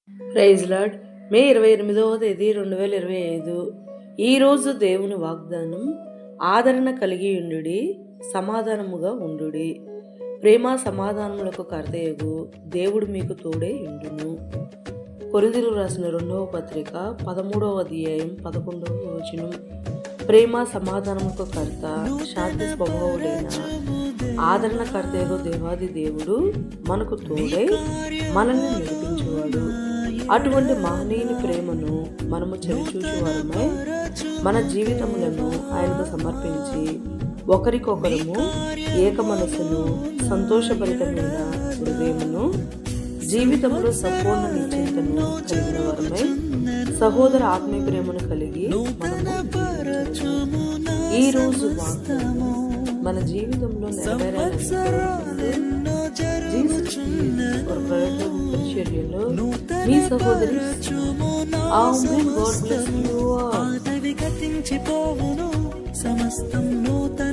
Praise lord. మే 28వ తేదీ 2025. ఈరోజు దేవుని వాగ్దానం, ఆదరణ కలిగి ఉండుడి, సమాధానముగా ఉండుడి. ప్రేమ సమాధానములకు కర్తయగు దేవుడు మీకు తోడే ఉండును. కొరింథీయులకు రాసిన 2వ పత్రిక 13వ అధ్యాయం 11వ వచనం. ప్రేమ సమాధానములకు కర్త, శాంతి స్వభావుడైన ఆదరణకర్తయగు దేవాది దేవుడు మనకు తోడై మనల్ని నడిపించేవాడు. అటువంటి మహనీయుని ప్రేమను మనము చవిచూచువారమై మన జీవితములను ఆయనకు సమర్పించి ఒకరికొకరము ఏక మనసును, సంతోషభరితమైన హృదయమును, జీవితంలో సంపూర్ణ నిశ్చింతను కలిగిన వారమై సహోదర ఆత్మీయ ప్రేమను కలిగి ఈ రోజు మన జీవితంలో పరిచర్యలో మీ సహోదరి సమస్తం నూతన